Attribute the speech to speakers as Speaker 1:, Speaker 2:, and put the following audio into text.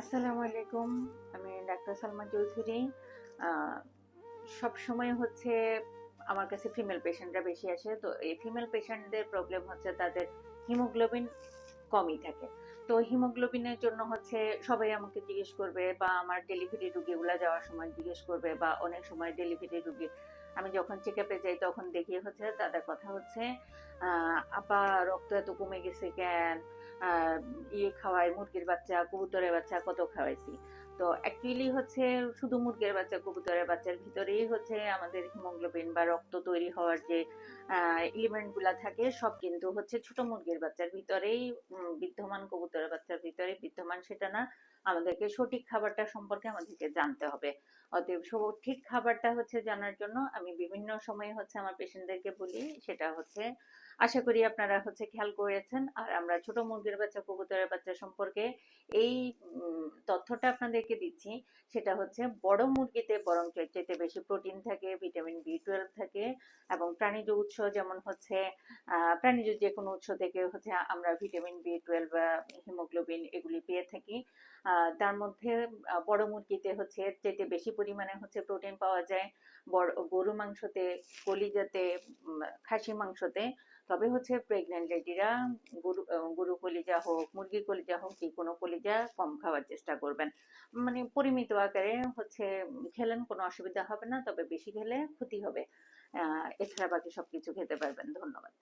Speaker 1: আসসালামু আলাইকুম। আমি ডাক্তার সালমা চৌধুরী। সব সময় হচ্ছে আমার কাছে ফিমেল পেশেন্টরা বেশি আসে। তো এই ফিমেল পেশেন্টদের প্রবলেম হচ্ছে তাদের হিমোগ্লোবিন কমই থাকে। তো হিমোগ্লোবিনের জন্য হচ্ছে সবাই আমাকে জিজ্ঞেস করবে বা আমার ডেলিভারি রুগীগুলা যাওয়ার সময় জিজ্ঞেস করবে বা অনেক সময় ডেলিভারি রুগী আমি যখন চেকআপে যাই তখন দেখি হচ্ছে তাদের কথা হচ্ছে আপা রক্ত এত কমে গেছে কেন, ইয়ে খাওয়াই মুরগির বাচ্চা কবুতরের বাচ্চা কত খাওয়াইছি। তো অ্যাকচুয়ালি হচ্ছে শুধু মুরগির বাচ্চা কবুতরের বাচ্চার ভিতরেই হচ্ছে আমাদের হিমোগ্লোবিন বা রক্ত তৈরি হওয়ার যে এলিমেন্ট গুলা থাকে সব কিন্তু হচ্ছে ছোট মুরগির বাচ্চার ভিতরেই বিদ্যমান, কবুতরের বাচ্চার ভিতরে বিদ্যমান সেটা না। আমাদেরকে সঠিক খাবারটা সম্পর্কে আমাদেরকে জানতে হবে। অতএব সঠিক খাবারটা হচ্ছে জানার জন্য আমি বিভিন্ন সময় হচ্ছে আমার পেশেন্টদেরকে বলি, সেটা হচ্ছে আশা করি আপনারা হচ্ছে খেয়াল করেছেন। আর আমরা ছোট মুরগির বাচ্চা কবুতরের বাচ্চা সম্পর্কে এই তথ্যটা আপনাদেরকে দিচ্ছি, সেটা হচ্ছে বড় মুরগিতে বরং এর চাইতে বেশি প্রোটিন থাকে, ভিটামিন বি 12 থাকে এবং প্রাণীজ উৎস যেমন হচ্ছে প্রাণীজ যে কোনো উৎস থেকে হচ্ছে আমরা ভিটামিন বি 12 বা হিমোগ্লোবিন এগুলি পেয়ে থাকি। তার মধ্যে বড় মুরগিতে হচ্ছে এর চাইতে বেশি পরিমাণে হচ্ছে প্রোটিন পাওয়া যায় বড় গরু মাংসতে, কলিজাতে, খাসি মাংসতে। তবে হচ্ছে প্রেগনেন্ট লেডিরা গরু কলিজা হোক মুরগি কলিজা হোক যে কোনো কলিজা কম খাওয়ার চেষ্টা করবেন। মানে পরিমিত আকারে হচ্ছে খেলেন কোনো অসুবিধা হবে না, তবে বেশি খেলে ক্ষতি হবে। এছাড়া বাকি সবকিছু খেতে পারবেন। ধন্যবাদ।